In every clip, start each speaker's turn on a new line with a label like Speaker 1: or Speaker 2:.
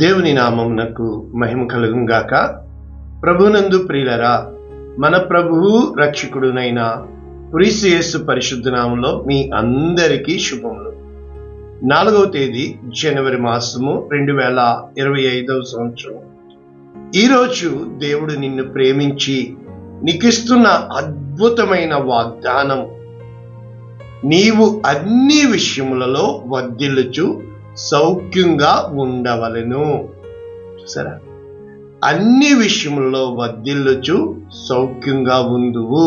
Speaker 1: దేవుని నామమునకు మహిమ కలుగును గాక. ప్రభునందు ప్రియులరా, మన ప్రభువు రక్షకుడునైన క్రీస్తు యేసు పరిశుద్ధ నామములో మీ అందరికీ శుభములు. 4వ తేదీ జనవరి మాసము 2025వ సంవత్సరం. ఈరోజు దేవుడు నిన్ను ప్రేమించి నీకిస్తున్న అద్భుతమైన వాగ్దానం, నీవు అన్ని విషయములలో వర్ధిల్లుచు సౌఖ్యంగా ఉండవలెను. చూసారా, అన్ని విషయములలో వర్ధిల్లుచు సౌఖ్యంగా ఉందువు.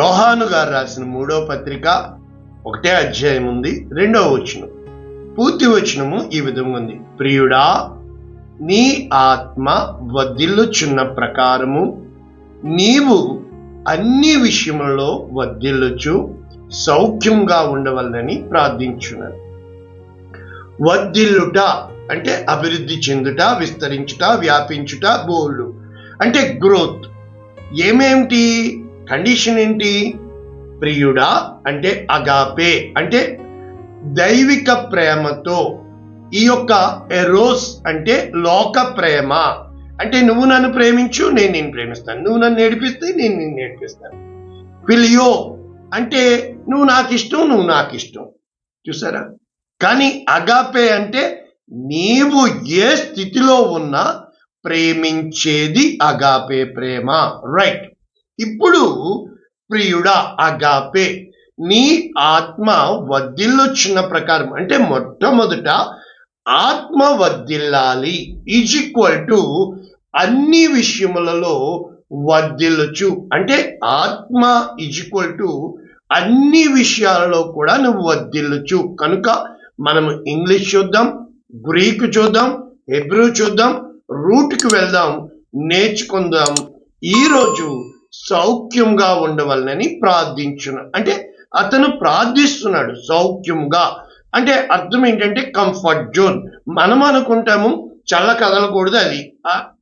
Speaker 1: యోహాను గారు రాసిన 3వ పత్రిక 1వ అధ్యాయం ఉంది, 2వ వచనం. పూర్తి వచనము ఈ విధంగా ఉంది: ప్రియుడా, నీ ఆత్మ వర్ధిల్లుచున్న ప్రకారము నీవు అన్ని విషయములలో వర్ధిల్లుచు సౌఖ్యంగా ఉండవలనని ప్రార్థించున్నాను. వర్ధిల్లుట అంటే అభివృద్ధి చెందుట, విస్తరించుట, వ్యాపించుట, బోల్డు అంటే గ్రోత్. ఏమేమిటి కండిషన్ ఏంటి? ప్రియుడా అంటే అగాపే అంటే దైవిక ప్రేమతో, ఈ యొక్క ఎరోస్ అంటే లోక ప్రేమ అంటే నువ్వు నన్ను ప్రేమించు, నేను నిన్ను ప్రేమిస్తాను, నువ్వు నన్ను నేర్పిస్తే నేను నిన్ను నేర్పిస్తాను. ఫిలియో అంటే నువ్వు నాకు ఇష్టం, నువ్వు నాకు ఇష్టం. చూసారా? కానీ అగాపే అంటే నీవు ఏ స్థితిలో ఉన్నా ప్రేమించేది అగాపే ప్రేమ. రైట్. ఇప్పుడు ప్రియుడా అగాపే, నీ ఆత్మ వర్ధిల్లుచున్న ప్రకారం అంటే మొట్టమొదట ఆత్మ వర్ధిల్లాలి ఈజ్ ఈక్వల్ టు అన్ని విషయములలో వర్ధిల్లుచు అంటే ఆత్మ ఈజ్ ఈక్వల్ టు అన్ని విషయాలలో కూడా నువ్వు వర్ధిల్లుచు. కనుక మనము ఇంగ్లీష్ చూద్దాం, గ్రీకు చూద్దాం, హెబ్రూ చూద్దాం, రూట్కి వెళ్దాం, నేర్చుకుందాం. ఈరోజు సౌఖ్యంగా ఉండవలనని ప్రార్థించున్నా అంటే అతను ప్రార్థిస్తున్నాడు సౌఖ్యంగా. అంటే అర్థం ఏంటంటే కంఫర్ట్ జోన్. మనం అనుకుంటాము చల్ల కదలకూడదు, అది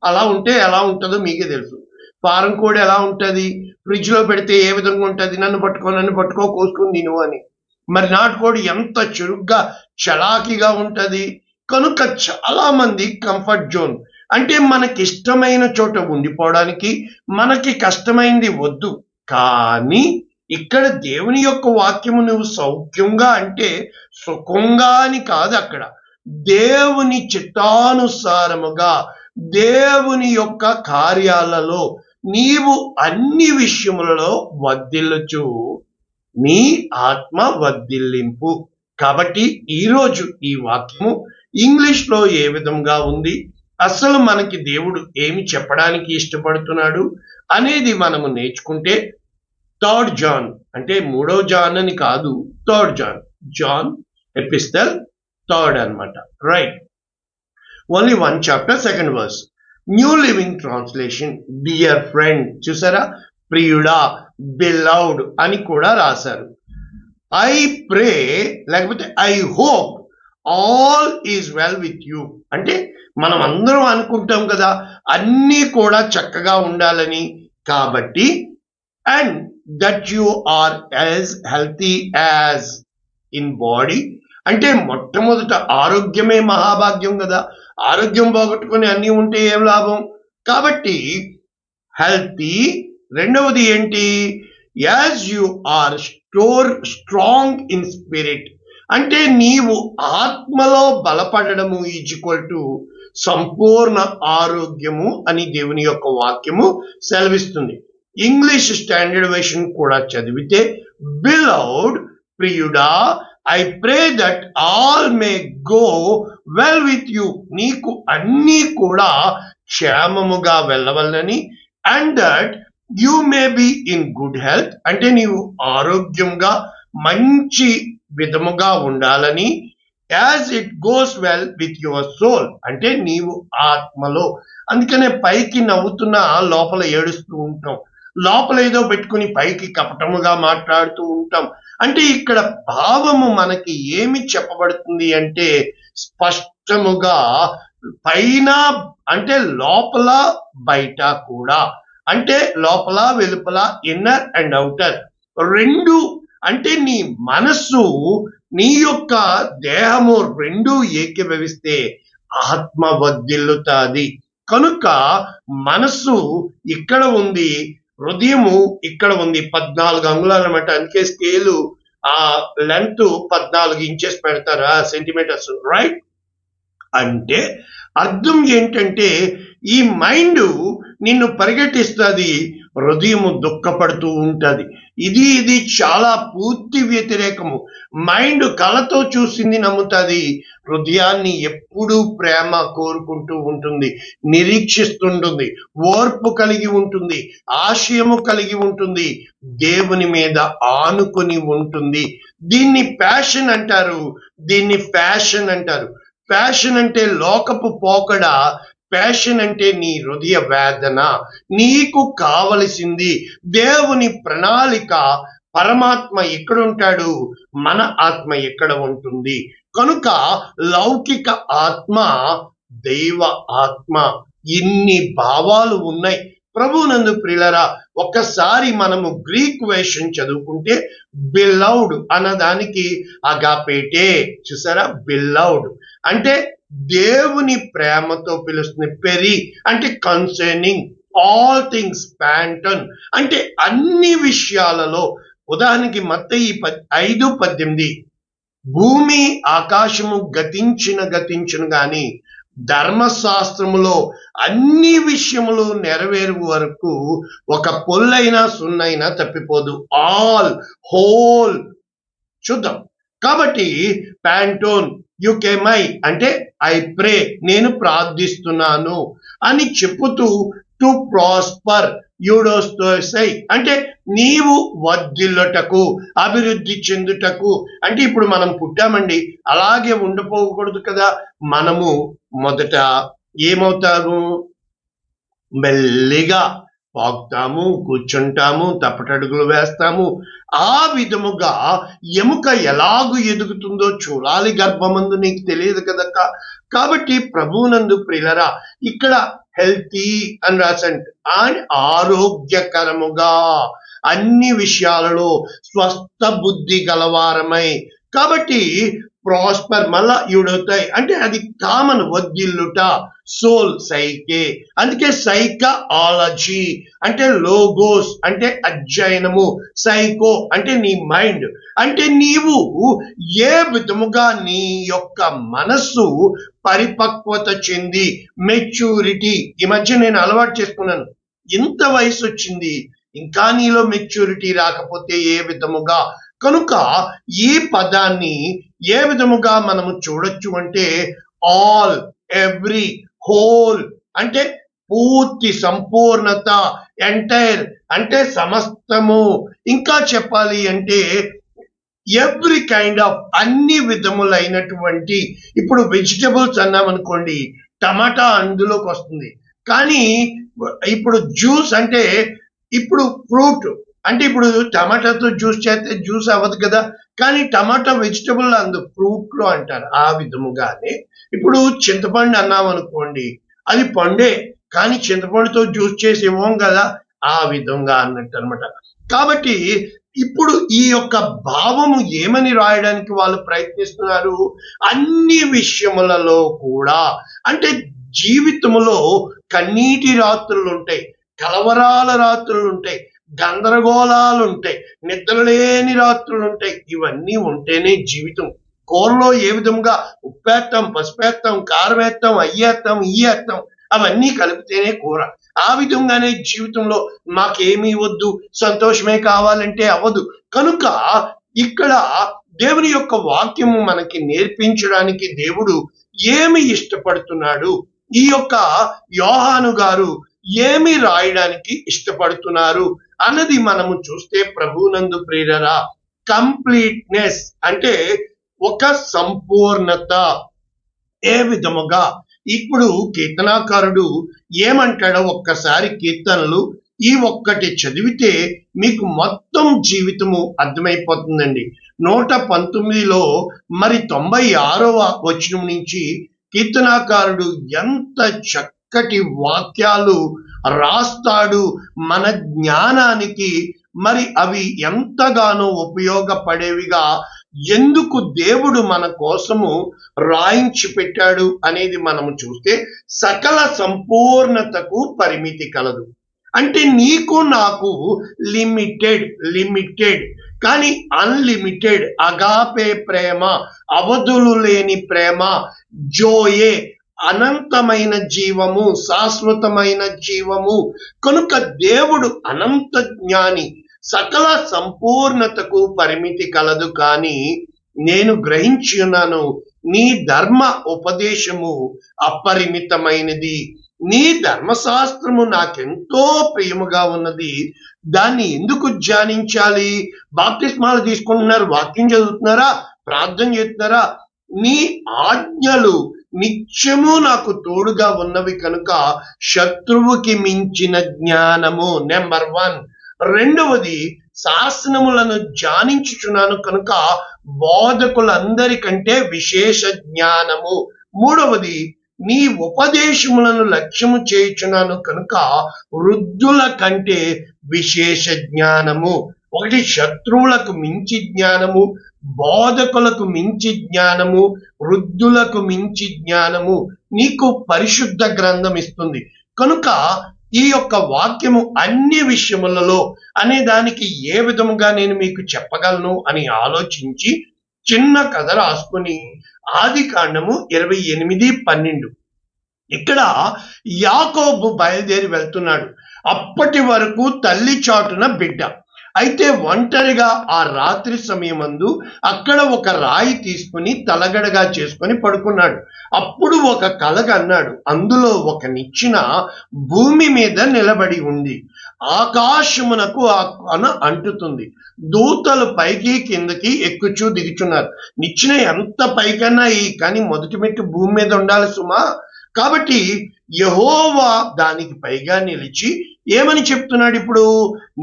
Speaker 1: అలా ఉంటే ఎలా ఉంటుందో మీకే తెలుసు. ఫారం కోడి ఎలా ఉంటుంది, ఫ్రిడ్జ్ లో పెడితే ఏ విధంగా ఉంటుంది, నన్ను పట్టుకో కోసుకుని తిను అని. మరి నాటుకోడి ఎంత చురుగ్గా చలాకీగా ఉంటుంది. కనుక చాలా మంది కంఫర్ట్ జోన్ అంటే మనకి ఇష్టమైన చోట ఉండిపోవడానికి, మనకి కష్టమైంది వద్దు. కానీ ఇక్కడ దేవుని యొక్క వాక్యము నువ్వు సౌఖ్యంగా అంటే సుఖంగా అని కాదు, అక్కడ దేవుని చిత్తానుసారముగా దేవుని యొక్క కార్యాలలో నీవు అన్ని విషయములలో వర్ధిల్లుచు నీ ఆత్మ వర్ధిల్లింపు. కాబట్టి ఈరోజు ఈ వాక్యము ఇంగ్లీష్ లో ఏ విధంగా ఉంది, అసలు మనకి దేవుడు ఏమి చెప్పడానికి ఇష్టపడుతున్నాడు అనేది మనము నేర్చుకుంటే 3rd జాన్ అంటే 3వ జాన్ అని కాదు, 3rd జాన్ ఎపిస్టల్ 3rd అన్నమాట. Right. Only 1 chapter 2nd verse. New living translation. Dear friend. చూసారా, ప్రియుడా, బిలౌడ్ అని కూడా రాశారు. ఐ ప్రే లేకపోతే I hope all is well with you అంటే మనం అందరం అనుకుంటాం కదా అన్నీ కూడా చక్కగా ఉండాలని. కాబట్టి and that you are as healthy as in body అంటే మొట్టమొదట ఆరోగ్యమే మహాభాగ్యం కదా. ఆరోగ్యం పోగొట్టుకుని అన్నీ ఉంటే ఏం లాభం? కాబట్టి హెల్తీ. రెండవది ఏంటి? As you are strong in spirit అంటే నీవు ఆత్మలో బలపడము ఈజ్ ఈక్వల్ టు సంపూర్ణ ఆరోగ్యము అని దేవుని యొక్క వాక్యము సెలవిస్తుంది. ఇంగ్లీష్ స్టాండర్డ్ వెర్షన్ కూడా చదివితే బిలౌడ్, ప్రియుడా, I pray that all may go well with you నీకు అన్నీ కూడా క్షేమముగా వెళ్ళవలనని, and that you may be in good health అంటే నీవు ఆరోగ్యంగా మంచి విధముగా ఉండాలని, as it goes well with your soul అంటే నీవు ఆత్మలో. అందుకనే పైకి నవ్వుతున్నా లోపల ఏడుస్తూ ఉంటాం, లోపల ఏదో పెట్టుకుని పైకి కపటముగా మాట్లాడుతూ ఉంటాం. అంటే ఇక్కడ భావము మనకి ఏమి చెప్పబడుతుంది అంటే స్పష్టముగా పైన అంటే లోపల బయట కూడా అంటే లోపల వెలుపల, ఇన్నర్ అండ్ అవుటర్ రెండు అంటే నీ మనస్సు నీ యొక్క దేహము రెండు ఏకీభవిస్తే ఆత్మ వర్ధిల్లుతాది. కనుక మనస్సు ఇక్కడ ఉంది, హృదయము ఇక్కడ ఉంది. 14 అంగుళాలు అన్నమాట. అందుకే స్కేలు ఆ లెంత్ 14 ఇంచెస్ పెడతారు, సెంటీమీటర్స్, రైట్? అంటే అర్థం ఏంటంటే ఈ మైండ్ నిన్ను పరిగెట్టిస్తుంది, హృదయము దుఃఖపడుతూ ఉంటది. ఇది చాలా పూర్తి వ్యతిరేకము. మైండ్ కళతో చూసింది నమ్ముతుంది, హృదయాన్ని ఎప్పుడూ ప్రేమ కోరుకుంటూ ఉంటుంది, నిరీక్షిస్తుంటుంది, ఓర్పు కలిగి ఉంటుంది, ఆశయము కలిగి ఉంటుంది, దేవుని మీద ఆనుకొని ఉంటుంది. దీన్ని ప్యాషన్ అంటారు, దీన్ని ఫ్యాషన్ అంటారు. ప్యాషన్ అంటే లోకపు పోకడ, ప్యాషన్ అంటే నీ హృదయ వేదన. నీకు కావలసింది దేవుని ప్రణాళిక. పరమాత్మ ఎక్కడ ఉంటాడు, మన ఆత్మ ఎక్కడ ఉంటుంది. కనుక లౌకిక ఆత్మ, దైవ ఆత్మ, ఇన్ని భావాలు ఉన్నాయి. ప్రభునందు ప్రియులరా, ఒక్కసారి మనము గ్రీక్ వేషన్ చదువుకుంటే బిలౌడ్ అన్నదానికి అగాపేటే, చూసారా? బిలౌడ్ అంటే దేవుని ప్రేమతో పిలుస్తుంది. పెరి అంటే కన్సర్నింగ్ ఆల్ థింగ్స్. ప్యాంటన్ అంటే అన్ని విషయాలలో. ఉదాహరణకి మత్తయి 5:18, భూమి ఆకాశము గతించును గాని ధర్మశాస్త్రములో అన్ని విషయములు నెరవేరు వరకు ఒక పొల్లైనా సున్నైనా తప్పిపోదు. All, whole. చూద్దాం. కాబట్టి ప్యాంటోన్ యుకేమై అంటే ఐ ప్రే, నేను ప్రార్థిస్తున్నాను అని చెప్పుతూ, టు ప్రాస్పర్ యూడోస్తోసై అంటే నీవు వర్ధిల్లుటకు, అభివృద్ధి చెందుటకు. అంటే ఇప్పుడు మనం పుట్టామండి, అలాగే ఉండిపోకూడదు కదా. మనము మొదట ఏమవుతాము, మెల్లిగా పాకుతాము, కూర్చుంటాము, తప్పటడుగులు వేస్తాము. ఆ విధముగా ఎముక ఎలాగూ ఎదుగుతుందో చూడాలి గర్భమందు, నీకు తెలియదు కదక్క. కాబట్టి ప్రభువునందు ప్రియులరా, ఇక్కడ హెల్తీ అని రాసండి, అండ్ ఆరోగ్యకరముగా అన్ని విషయాలలో స్వస్థ బుద్ధి గలవారమై. కాబట్టి ప్రాస్పర్ మళ్ళా యూడవుతాయి అంటే అది కామన్, వర్ధిల్లుట. Soul, psyche. అందుకే సైకాలజీ అంటే లోగోస్ అంటే అధ్యయనము, సైకో అంటే నీ మైండ్. అంటే నీవు ఏ విధముగా నీ యొక్క మనస్సు పరిపక్వత చెంది, మెచ్యూరిటీ. ఈ మధ్య నేను అలవాటు చేసుకున్నాను, ఇంత వయసు వచ్చింది ఇంకా నీలో మెచ్యూరిటీ రాకపోతే ఏ విధముగా. కనుక ఈ పదాన్ని ఏ విధముగా మనము చూడొచ్చు అంటే ఆల్, ఎవ్రీ, హోల్ అంటే పూర్తి, సంపూర్ణత, ఎంటైర్ అంటే సమస్తము. ఇంకా చెప్పాలి అంటే ఎవ్రీ కైండ్ ఆఫ్, అన్ని విధములైనటువంటి. ఇప్పుడు వెజిటబుల్స్ అన్నామనుకోండి, టమాటా అందులోకి వస్తుంది. కానీ ఇప్పుడు జ్యూస్ అంటే, ఇప్పుడు ఫ్రూట్ అంటే, ఇప్పుడు టమాటాతో జ్యూస్ చేస్తే జ్యూస్ అవ్వదు కదా. కానీ టమాటా వెజిటబుల్ అందు ఫ్రూట్ లో అంటారు. ఆ విధముగానే ఇప్పుడు చింతపండు అన్నామనుకోండి, అది పండే, కానీ చింతపండుతో జ్యూస్ చేసి ఇవ్వం కదా. ఆ విధంగా అన్నట్టు అనమాట. కాబట్టి ఇప్పుడు ఈ యొక్క భావము ఏమని రాయడానికి వాళ్ళు ప్రయత్నిస్తున్నారు, అన్ని విషయములలో కూడా. అంటే జీవితములో కన్నీటి రాత్రులు ఉంటాయి, కలవరాల రాత్రులు ఉంటాయి, గందరగోళాలు ఉంటాయి, నిద్రలేని రాత్రులు ఉంటాయి. ఇవన్నీ ఉంటేనే జీవితం. కూరలో ఏ విధంగా ఉప్పేస్తాం, పసుపేస్తాం, కారం వేస్తాం, అయ్యేస్తాం, ఇయ్యేస్తాం, అవన్నీ కలిపితేనే కూర. ఆ విధంగానే జీవితంలో మాకేమీ వద్దు, సంతోషమే కావాలంటే అవ్వదు. కనుక ఇక్కడ దేవుని యొక్క వాక్యము మనకి నేర్పించడానికి దేవుడు ఏమి ఇష్టపడుతున్నాడు, ఈ యొక్క యోహాను గారు ఏమి రాయడానికి ఇష్టపడుతున్నారు అన్నది మనము చూస్తే, ప్రభువునందు ప్రియులారా, కంప్లీట్నెస్ అంటే ఒక సంపూర్ణత. ఏ విధముగా ఇప్పుడు కీర్తనాకారుడు ఏమంటాడో ఒక్కసారి కీర్తనలు ఈ ఒక్కటి చదివితే మీకు మొత్తం జీవితము అర్థమైపోతుందండి. 119లో మరి 96వ వచనం నుంచి కీర్తనాకారుడు ఎంత చక్కటి వాక్యాలు రాస్తాడు మన జ్ఞానానికి. మరి అవి ఎంతగానో ఉపయోగపడేవిగా ఎందుకు దేవుడు మన కోసము రాయించి పెట్టాడు అనేది మనము చూస్తే సకల సంపూర్ణతకు పరిమితి కలదు. అంటే నీకు నాకు లిమిటెడ్ కానీ అన్లిమిటెడ్ అగాపే ప్రేమ, అవధులు లేని ప్రేమ, జోయే అనంతమైన జీవము, శాశ్వతమైన జీవము. కనుక దేవుడు అనంత జ్ఞాని, సకల సంపూర్ణతకు పరిమితి కలదు. కానీ నేను గ్రహించి ఉన్నాను, నీ ధర్మ ఉపదేశము అపరిమితమైనది, నీ ధర్మశాస్త్రము నాకెంతో ప్రియముగా ఉన్నది. దాన్ని ఎందుకు ధ్యానించాలి? బాప్తిస్మాలు తీసుకుంటున్నారు, వాక్యం చదువుతున్నారా, ప్రార్థన చేస్తున్నారా? నీ ఆజ్ఞలు నిత్యము నాకు తోడుగా ఉన్నవి కనుక శత్రువుకి మించిన జ్ఞానము నెంబర్ 1. రెండవది, శాసనములను ధ్యానించుచున్నాను కనుక బోధకులందరికంటే విశేష జ్ఞానము. మూడవది, నీ ఉపదేశములను లక్ష్యము చేయుచున్నాను కనుక వృద్ధుల కంటే విశేష జ్ఞానము. ఒకటి, శత్రువులకు మించి జ్ఞానము, బోధకులకు మించి జ్ఞానము, వృద్ధులకు మించి జ్ఞానము నీకు పరిశుద్ధ గ్రంథం ఇస్తుంది. కనుక ఈ యొక్క వాక్యము అన్ని విషయములలో అనే దానికి ఏ విధముగా నేను మీకు చెప్పగలను అని ఆలోచించి చిన్న కథ రాసుకుని ఆదికాండము 28:12 ఇక్కడ యాకోబు బయలుదేరి వెళ్తున్నాడు. అప్పటి వరకు తల్లి చాటున బిడ్డ, అయితే ఒంటరిగా ఆ రాత్రి సమయమందు అక్కడ ఒక రాయి తీసుకుని తలగడగా చేసుకొని పడుకున్నాడు. అప్పుడు ఒక కలగ అన్నాడు. అందులో ఒక నిచ్చెన భూమి మీద నిలబడి ఉంది, ఆకాశమునకు ఆ కొన అంటుతుంది, దూతలు పైకి కిందకి ఎక్కుచూ దిగుచున్నారు. నిచ్చెన ఎంత పైకన్నా కానీ మొదటి మెట్టు భూమి మీద ఉండాలి సుమా. కాబట్టి యెహోవా దానికి పైగా నిలిచి ఏమని చెప్తున్నాడు ఇప్పుడు?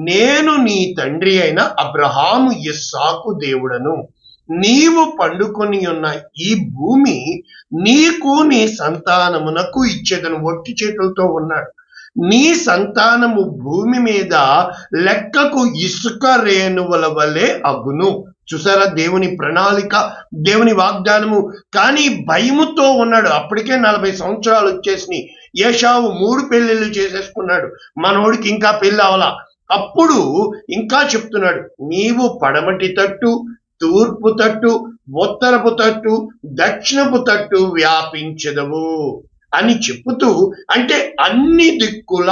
Speaker 1: నేను నీ తండ్రి అయిన అబ్రహాము ఇస్సాకు దేవుడను, నీవు పండుకొని ఉన్న ఈ భూమి నీకు నీ సంతానమునకు ఇచ్చేదను. ఒట్టి చేతులతో ఉన్నాడు. నీ సంతానము భూమి మీద లెక్కకు ఇసుక రేణువుల వలె అగును. చూసారా దేవుని ప్రణాళిక, దేవుని వాగ్దానము. కానీ భయముతో ఉన్నాడు. అప్పటికే 40 సంవత్సరాలు వచ్చేసినాయి. ఏషావు 3 పెళ్లిళ్ళు చేసేసుకున్నాడు, మనోడికి ఇంకా పెళ్లి అవలా. అప్పుడు ఇంకా చెప్తున్నాడు, నీవు పడమటి తట్టు, తూర్పు తట్టు, ఉత్తరపు తట్టు, దక్షిణపు తట్టు వ్యాపించదవు అని చెప్పుతూ, అంటే అన్ని దిక్కుల,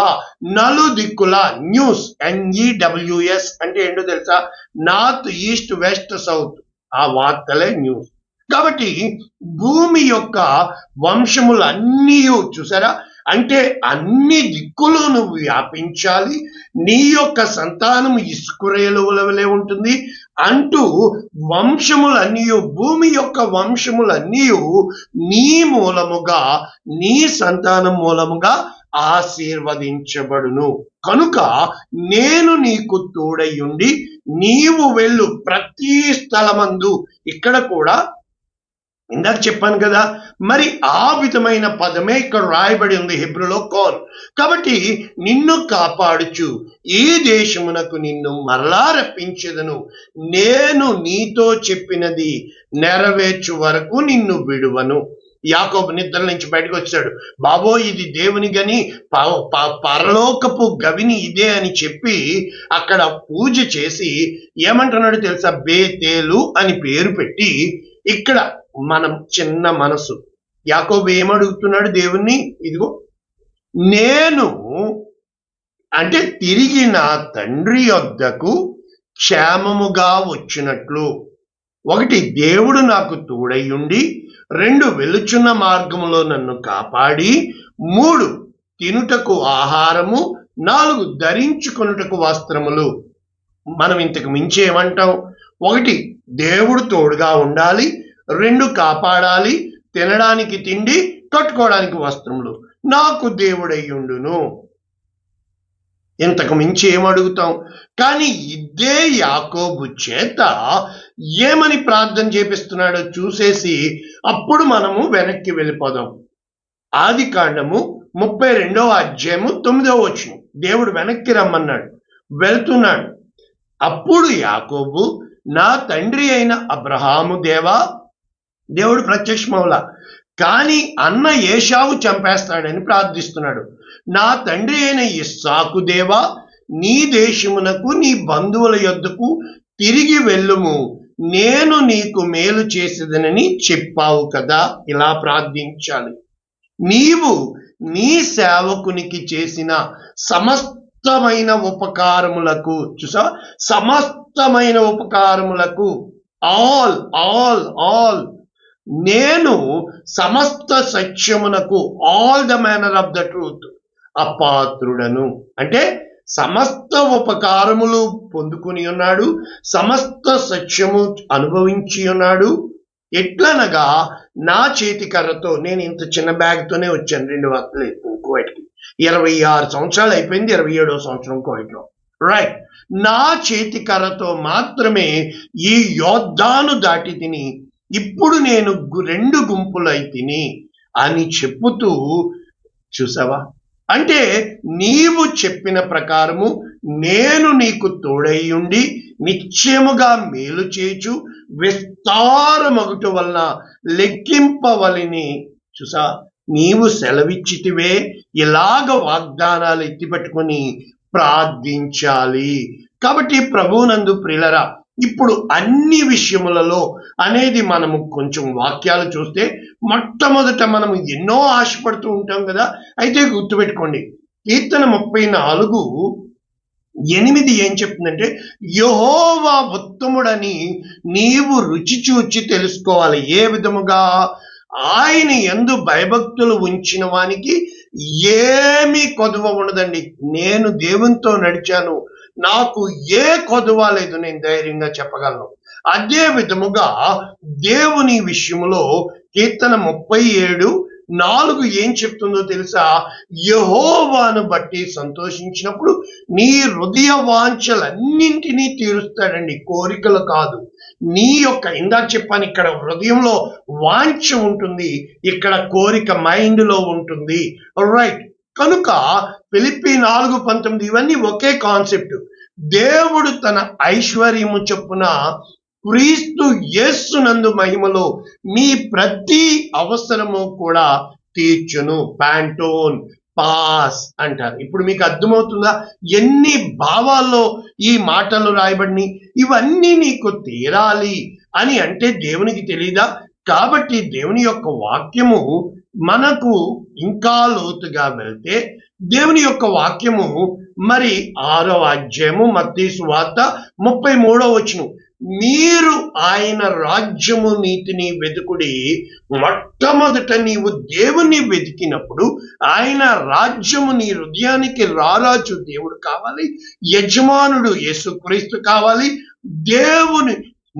Speaker 1: నలుదిక్కుల, న్యూస్ NEWS అంటే ఏంటో తెలుసా? నార్త్, ఈస్ట్, వెస్ట్, సౌత్, ఆ వార్తలే న్యూస్. కాబట్టి భూమి యొక్క వంశములు అన్నీ చూసారా, అంటే అన్ని దిక్కులు నువ్వు వ్యాపించాలి, నీ యొక్క సంతానము ఇసుకురేలువల వలె ఉంటుంది అంటూ వంశములన్నీ, భూమి యొక్క వంశములన్నీ నీ మూలముగా, నీ సంతానం మూలముగా ఆశీర్వదించబడును. కనుక నేను నీకు తోడయ్యుండి నీవు వెళ్ళు ప్రతి స్థలమందు. ఇక్కడ కూడా ఇందాక చెప్పాను కదా, మరి ఆ విధమైన పదమే ఇక్కడ రాయబడి ఉంది హెబ్రూలో కోన్. కాబట్టి నిన్ను కాపాడుచు ఈ దేశమునకు నిన్ను మరలా రప్పించెదను, నేను నీతో చెప్పినది నెరవేర్చు వరకు నిన్ను విడువను. యాకోబు నిద్ర నుంచి బయటకు వచ్చాడు. బాబో ఇది దేవుని గని, పరలోకపు గవిని ఇదే అని చెప్పి అక్కడ పూజ చేసి ఏమంటున్నాడు తెలుసా? బేతేలు అని పేరు పెట్టి, ఇక్కడ మనం చిన్న మనసు. యాకోబు ఏమడుగుతున్నాడు దేవుణ్ణి? ఇదిగో నేను అంటే తిరిగి నా తండ్రి యొద్దకు క్షేమముగా వచ్చినట్లు, ఒకటి దేవుడు నాకు తోడయ్యుండి, 2 వెలుచున్న మార్గములో నన్ను కాపాడి, 3 తినుటకు ఆహారము, 4 ధరించుకొనుటకు వస్త్రములు. మనం ఇంతకు మించి ఏమంటాం? 1 దేవుడు తోడుగా ఉండాలి, 2 కాపాడాలి, తినడానికి తిండి, కట్టుకోవడానికి వస్త్రములు, నాకు దేవుడయ్యుండును. ఇంతకు మించి ఏమడుగుతాం? కానీ ఇదే యాకోబు చేత ఏమని ప్రార్థన చేపిస్తున్నాడో చూసేసి అప్పుడు మనము వెనక్కి వెళ్ళిపోదాం. ఆదికాండము 32:9 దేవుడు వెనక్కి రమ్మన్నాడు, వెళ్తున్నాడు. అప్పుడు యాకోబు నా తండ్రి అయిన అబ్రహాము దేవా, దేవుడు ప్రత్యక్షమవులా, కానీ అన్న ఏశావు చంపేస్తాడని ప్రార్థిస్తున్నాడు. నా తండ్రి అయిన ఇస్సాకు దేవా, నీ దేశమునకు నీ బంధువుల యొద్దకు తిరిగి వెళ్ళుము, నేను నీకు మేలు చేసేదనని చెప్పావు కదా. ఇలా ప్రార్థించాలి. నీవు నీ సేవకునికి చేసిన సమస్తమైన ఉపకారములకు, చూసా, సమస్తమైన ఉపకారములకు, ఆల్ ఆల్ ఆల్, నేను సమస్త సత్యమునకు, all the manner of the truth, అపాత్రుడను. అంటే సమస్త ఉపకారములు పొందుకుని ఉన్నాడు, సమస్త సత్యము అనుభవించి ఉన్నాడు. ఎట్లనగా నా చేతి కర్రతో, నేను ఇంత చిన్న బ్యాగ్తోనే వచ్చాను 2 వార్తలు కోవిడ్కి, 26 సంవత్సరాలు అయిపోయింది, 27వ సంవత్సరం కోవిడ్లో, రైట్. నా చేతి కర్రతో మాత్రమే ఈ యోర్దాను దాటి తిని, ఇప్పుడు నేను 2 గుంపులై తిని అని చెప్పుతూ, చూసావా, అంటే నీవు చెప్పిన ప్రకారము నేను నీకు తోడైయుండి నిశ్చయముగా మేలు చేచు విస్తారమగుట వలన లెక్కింపవలని, చూసా, నీవు సెలవిచ్చితివే. ఇలాగ వాగ్దానాలు ఎత్తిపెట్టుకొని ప్రార్థించాలి. కాబట్టి ప్రభువునందు ప్రియులరా, ఇప్పుడు అన్ని విషయములలో అనేది మనము కొంచెం వాక్యాలు చూస్తే, మొట్టమొదట మనము ఎన్నో ఆశపడుతూ ఉంటాం కదా. అయితే గుర్తుపెట్టుకోండి, కీర్తన 34:8 ఏం చెప్తుందంటే, యెహోవా ఉత్తముడని నీవు రుచి చూచి తెలుసుకోవాలి. ఏ విధముగా? ఆయన యందు భయభక్తులు ఉంచిన వానికి ఏమీ కొదువ ఉండదండి. నేను దేవునితో నడిచాను, నాకు ఏ కొదువ లేదు, నేను ధైర్యంగా చెప్పగలను. అదే విధముగా దేవుని విషయములో కీర్తన 37:4 ఏం చెప్తుందో తెలుసా? యెహోవాను బట్టి సంతోషించినప్పుడు నీ హృదయ వాంఛలన్నింటినీ తీరుస్తాడండి, కోరికలు కాదు. నీ యొక్క, ఇందాక చెప్పాను, ఇక్కడ హృదయంలో వాంఛ ఉంటుంది, ఇక్కడ కోరిక మైండ్లో ఉంటుంది, రైట్. కనుక ఫిలిప్పీ 4:19 ఇవన్నీ ఒకే కాన్సెప్ట్. దేవుడు తన ఐశ్వర్యము చొప్పున క్రీస్తు యేసునందు మహిమలో మీ ప్రతి అవసరము కూడా తీర్చును. ప్యాంటోన్ పాస్ అంటారు. ఇప్పుడు మీకు అర్థమవుతుందా ఎన్ని భావాల్లో ఈ మాటలు రాయబడినాయి? ఇవన్నీ నీకు తీరాలి అని అంటే దేవునికి తెలీదా? కాబట్టి దేవుని యొక్క వాక్యము మనకు ఇంకా లోతుగా వెళ్తే, దేవుని యొక్క వాక్యము మరి 6వ అధ్యాయము మత్తయి సువార్త 33వ వచనం, మీరు ఆయన రాజ్యము నీతిని వెతుకుడి. మొట్టమొదట నీవు దేవుని వెతికినప్పుడు ఆయన రాజ్యము నీ హృదయానికి రారాజు దేవుడు కావాలి, యజమానుడు యేసుక్రీస్తు కావాలి.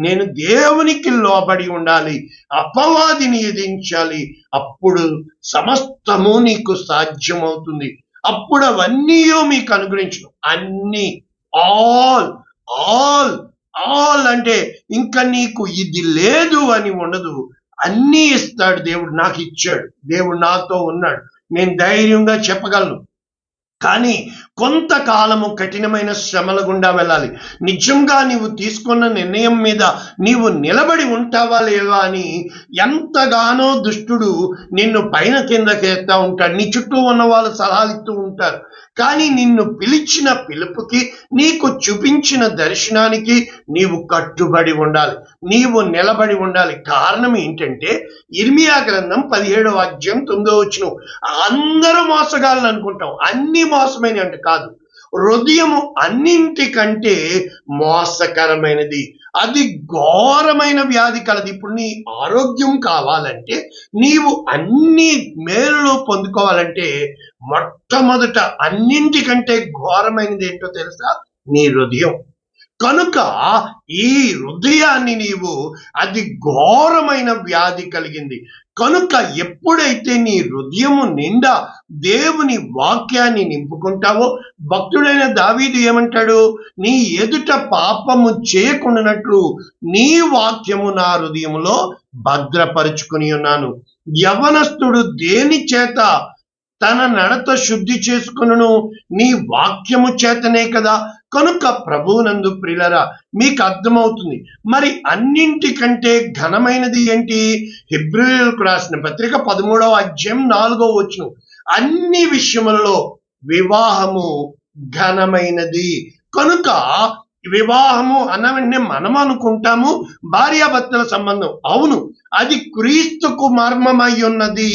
Speaker 1: నేను దేవునికి లోబడి ఉండాలి, అపవాదిని ఎదించాలి. అప్పుడు సమస్తము నీకు సాధ్యమవుతుంది. అప్పుడు అవన్నీ మీకు అనుగ్రహించను. అన్ని, ఆల్ ఆల్ ఆల్ అంటే ఇంకా నీకు ఇది లేదు అని ఉండదు. అన్నీ ఇస్తాడు దేవుడు. నాకు ఇచ్చాడు, దేవుడు నాతో ఉన్నాడు, నేను ధైర్యంగా చెప్పగలను. కానీ కొంతకాలము కఠినమైన శ్రమల గుండా వెళ్ళాలి. నిజంగా నీవు తీసుకున్న నిర్ణయం మీద నీవు నిలబడి ఉంటావా లేవా అని ఎంతగానో దుష్టుడు నిన్ను పైన కిందకేస్తా ఉంటాడు. నీ చుట్టూ ఉన్న వాళ్ళు సలహాలు ఇస్తూ ఉంటారు. కానీ నిన్ను పిలిచిన పిలుపుకి, నీకు చూపించిన దర్శనానికి నీవు కట్టుబడి ఉండాలి, నీవు నిలబడి ఉండాలి. కారణం ఏంటంటే ఇర్మియా గ్రంథం 17వ అధ్యాయం 9వ వచనం, అందరూ మోసగాళ్ళని అనుకుంటాం, అన్ని మోసమైన అంటే కాదు. హృదయము అన్నింటికంటే మోసకరమైనది, అది ఘోరమైన వ్యాధి కలది. ఇప్పుడు నీ ఆరోగ్యం కావాలంటే, నీవు అన్ని మేలులు పొందుకోవాలంటే మొట్టమొదట అన్నింటికంటే ఘోరమైనది ఏంటో తెలుసా? నీ హృదయం. కనుక ఈ హృదయాన్ని అది ఘోరమైన వ్యాధి కలిగింది. కనుక ఎప్పుడైతే నీ హృదయము నిండా దేవుని వాక్యాన్ని నింపుకుంటావో, భక్తుడైన దావీదు ఏమంటాడు? నీ ఎదుట పాపము చేయకుండానట్లు నీ వాక్యము నా హృదయములో భద్రపరుచుకుని ఉన్నాను. యవనస్తుడు దేని చేత తన నడత శుద్ధి చేసుకొనును నీ వాక్యము చేతనే కదా. కనుక ప్రభువునందు ప్రియులరా మీకు అర్థమవుతుంది. మరి అన్నింటికంటే ఘనమైనది ఏంటి? హెబ్రీయులకు రాసిన పత్రిక 13వ అధ్యాయం 4వ వచనం, అన్ని విషయములలో వివాహము ఘనమైనది. కనుక వివాహము అన్న వెంటనే మనం అనుకుంటాము భార్యాభర్తల సంబంధం. అవును, అది క్రీస్తుకు మర్మమై ఉన్నది.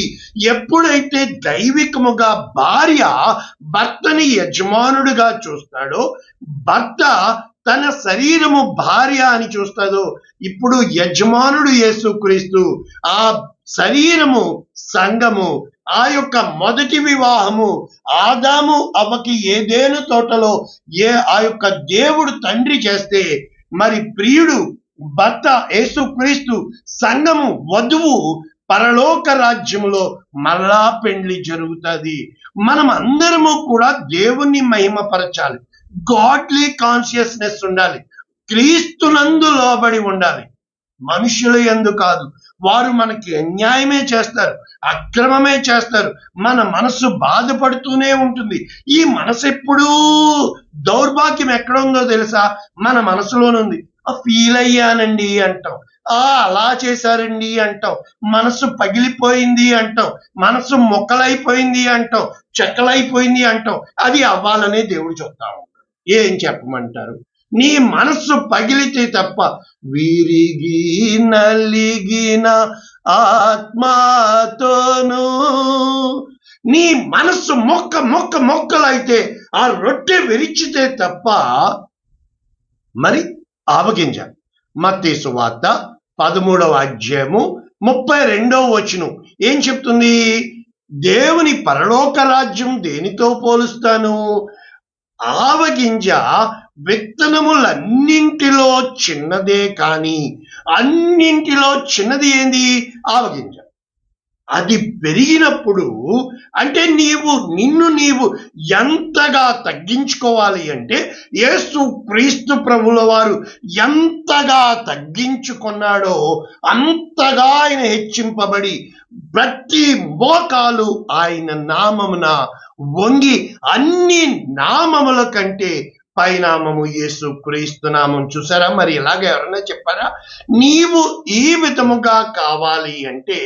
Speaker 1: ఎప్పుడైతే దైవికముగా భార్య భర్తని యజమానుడిగా చూస్తాడో, భర్త తన శరీరము భార్య అని చూస్తాడో, ఇప్పుడు యజమానుడు యేసుక్రీస్తు, ఆ శరీరము సంఘము, ఆ యొక్క మొదటి వివాహము ఆదాము అవ్వకి ఏదేను తోటలో ఆ యొక్క దేవుడు తండ్రి చేస్తే, మరి ప్రియుడు భర్త యేసుక్రీస్తు, సంఘము వధువు పరలోక రాజ్యములో మరలా పెండ్లి జరుగుతుంది. మనం అందరము కూడా దేవుణ్ణి మహిమపరచాలి. గాడ్లీ కాన్షియస్నెస్ ఉండాలి. క్రీస్తునందు లోబడి ఉండాలి, మనుషుల యందు కాదు. వారు మనకి అన్యాయమే చేస్తారు, అక్రమమే చేస్తారు. మన మనసు బాధపడుతూనే ఉంటుంది. ఈ మనసు ఎప్పుడూ దౌర్భాగ్యం ఎక్కడ ఉందో తెలుసా? మన మనసులోనుంది. ఫీల్ అయ్యానండి అంటాం, అలా చేశారండి అంటాం, మనసు పగిలిపోయింది అంటాం, మనసు మొక్కలైపోయింది అంటాం, చెక్కలైపోయింది అంటాం. అది అవ్వాలనే దేవుడు చెప్తాము. ఏం చెప్పమంటారు? నీ మనస్సు పగిలితే తప్ప విరిగి నలిగిన ఆత్మతోను, నీ మనస్సు మొక్కలైతే ఆ రొట్టె విరిచితే తప్ప మరి ఆవగింజ. మత్తయి సువార్త 13వ అధ్యాయము 32వ వచనం ఏం చెప్తుంది? దేవుని పరలోక రాజ్యం దేనితో పోలుస్తాను? ఆవగింజ విత్తనములన్నింటిలో చిన్నదే, కానీ అన్నింటిలో చిన్నది ఏంది? ఆవగింజ. అది పెరిగినప్పుడు అంటే నిన్ను నీవు ఎంతగా తగ్గించుకోవాలి అంటే, యేసు క్రీస్తు ప్రభుల వారు ఎంతగా తగ్గించుకున్నాడో అంతగా ఆయన హెచ్చింపబడి ప్రతి మోకాలు ఆయన నామమున వంగి, అన్ని నామముల కంటే పైనామము యేసు క్రీస్తు నామం. చూసారా? మరి ఇలాగ ఎవరన్నా చెప్పారా? నీవు ఈ విధముగా కావాలి అంటే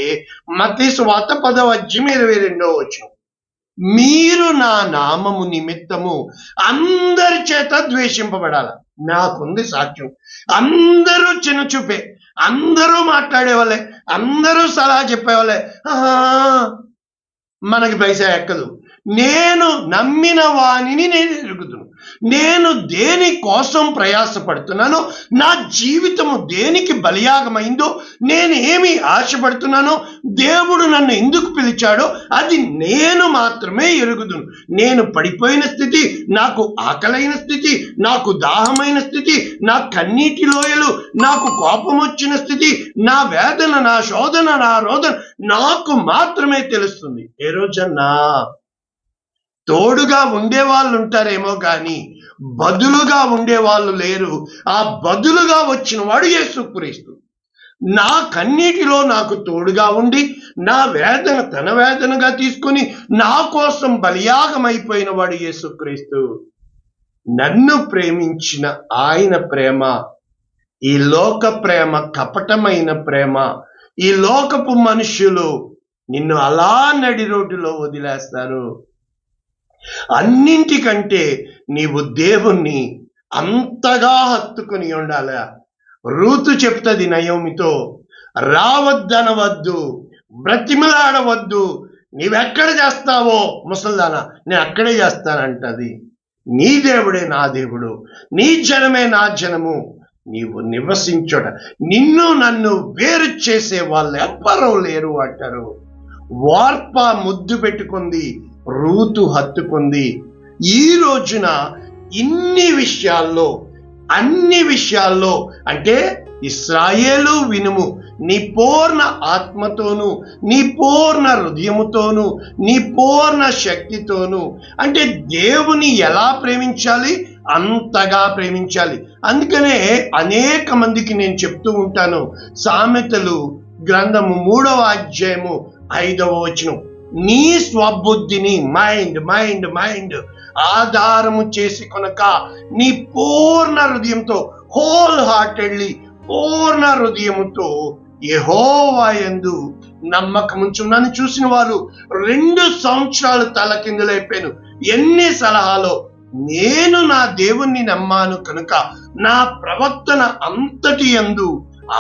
Speaker 1: మత్తయి సువార్త 10వ అధ్యాయం 22వ వచనం, మీరు నా నామము నిమిత్తము అందరి చేత ద్వేషింపబడాల. నాకుంది సాక్ష్యం. అందరూ చిన్న చూపే, అందరూ మాట్లాడేవాళ్ళే, అందరూ సలహా చెప్పేవాళ్ళే, మనకి పైసా ఎక్కదు. నేను నమ్మిన వాణిని నేను ఎరుగుదును. నేను దేని కోసం ప్రయాసపడుతున్నానో, నా జీవితము దేనికి బలియాగమైందో, నేనేమి ఆశపడుతున్నానో, దేవుడు నన్ను ఎందుకు పిలిచాడో అది నేను మాత్రమే ఎరుగుదును. నేను పడిపోయిన స్థితి, నాకు ఆకలైన స్థితి, నాకు దాహమైన స్థితి, నా కన్నీటి లోయలు, నాకు కోపం వచ్చిన స్థితి, నా వేదన, నా శోధన, నా రోదన నాకు మాత్రమే తెలుస్తుంది. ఏ రోజన్నా తోడుగా ఉండేవాళ్ళు ఉంటారేమో కానీ బదులుగా ఉండేవాళ్ళు లేరు. ఆ బదులుగా వచ్చిన వాడు యేసుక్రీస్తు. నా కన్నీటిలో నాకు తోడుగా ఉండి, నా వేదన తన వేదనగా తీసుకొని నా కోసం బలియాగమైపోయిన వాడు యేసుక్రీస్తు. నన్ను ప్రేమించిన ఆయన ప్రేమ, ఈ లోక ప్రేమ కపటమైన ప్రేమ. ఈ లోకపు మనుషులు నిన్ను అలా నడి రోడ్డులో వదిలేస్తారు. అన్నింటికంటే నీవు దేవుణ్ణి అంతగా హత్తుకొని ఉండాలి. రూతు చెప్తుంది నయోమితో, రావద్దనవద్దు, బ్రతిమలాడవద్దు, నీవెక్కడ చేస్తావో ముసల్దానా నేను అక్కడే చేస్తానంటది. నీ దేవుడే నా దేవుడు, నీ జనమే నా జనము. నీవు నివసించుట, నిన్ను నన్ను వేరు చేసే వాళ్ళు ఎవ్వరూ లేరు అంటారు. వార్ప ముద్దు పెట్టుకుంది, రూతు హత్తుకుంది. ఈ రోజున అన్ని విషయాల్లో అంటే ఇశ్రాయేలు వినుము, నీ పూర్ణ ఆత్మతోను, నీ పూర్ణ హృదయముతోను, నీ పూర్ణ శక్తితోను, అంటే దేవుని ఎలా ప్రేమించాలి? అంతగా ప్రేమించాలి. అందుకనే అనేక మందికి నేను చెప్తూ ఉంటాను, సామెతలు గ్రంథము 3వ అధ్యాయము 5వ వచనం, నీ స్వబుద్ధిని మైండ్ ఆధారము చేసి కొనక నీ పూర్ణ హృదయంతో హోల్ హార్టెడ్లీ పూర్ణ హృదయముతో యెహోవా యందు నమ్మకముంచు. నన్ను చూసిన వారు 2 సంవత్సరాలు తలకిందులైపోయాను. ఎన్ని సలహాలో నేను నా దేవుణ్ణి నమ్మాను కనుక నా ప్రవర్తన అంతటి యందు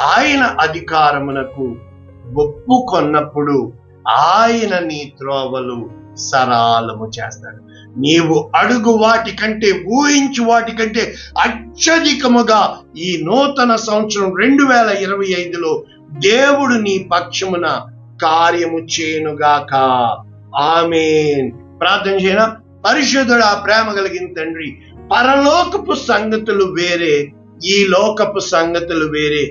Speaker 1: ఆయన అధికారమునకు ఒప్పుకొన్నప్పుడు ఆయన నీ త్రోవలు సరళము చేస్తాడు. నీవు అడుగు వాటి కంటే, ఊహించు వాటి కంటే అత్యధికముగా ఈ నూతన సంవత్సరం 2025లో దేవుడు నీ పక్షమున కార్యము చేయనుగాక. ఆమేన్. ప్రార్థన చేయనా? పరిశుద్ధుడా, ప్రేమ కలిగిన తండ్రి, పరలోకపు సంగతులు వేరే, ఈ లోకపు సంగతులు వేరే.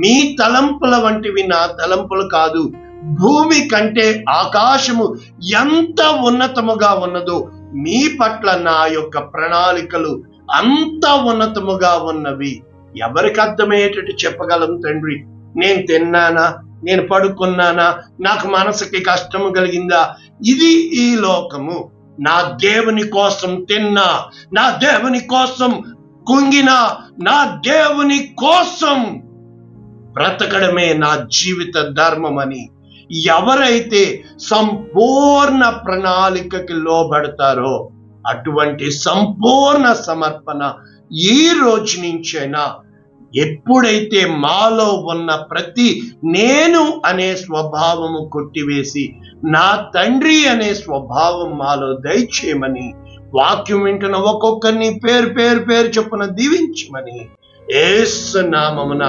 Speaker 1: మీ తలంపుల వంటివి నా తలంపులు కాదు. భూమి కంటే ఆకాశము ఎంత ఉన్నతముగా ఉన్నదో మీ పట్ల నా యొక్క ప్రణాళికలు అంత ఉన్నతముగా ఉన్నవి. ఎవరికి అర్థమయ్యేటట్టు చెప్పగలం తండ్రి? నేను తిన్నానా, నేను పడుకున్నానా, నాకు మనసుకి కష్టము కలిగిందా? ఇది ఈ లోకము. నా దేవుని కోసం తిన్నా, నా దేవుని కోసం కుంగినా, నా దేవుని కోసం బ్రతకడమే నా జీవిత ధర్మమని ఎవరైతే సంపూర్ణ ప్రణాళికకి లోబడతారో అటువంటి సంపూర్ణ సమర్పణ ఈ రోజు నుంచైనా, ఎప్పుడైతే మాలో ఉన్న ప్రతి నేను అనే స్వభావము కొట్టివేసి నా తండ్రి అనే స్వభావం మాలో దయచేయమని, వాక్యం వింటున్న ఒక్కొక్కరిని పేరు చొప్పున దీవించమని యేసు నామమున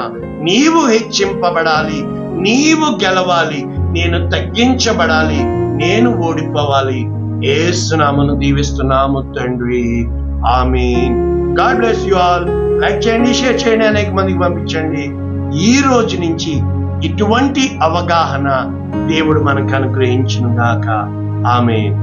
Speaker 1: నీవు హెచ్చింపబడాలి, నీవు గెలవాలి, నేను తగ్గించబడాలి, నేను ఓడిపోవాలి. యేసు నామమున దీవిస్తున్నాము తండ్రి. ఆమేన్. God bless you all. Like చేయండి, షేర్ చేయండి, అనేక మందికి పంపించండి. ఈ రోజు నుంచి ఇటువంటి అవగాహన దేవుడు మనకు అనుగ్రహించును గాక. ఆమేన్.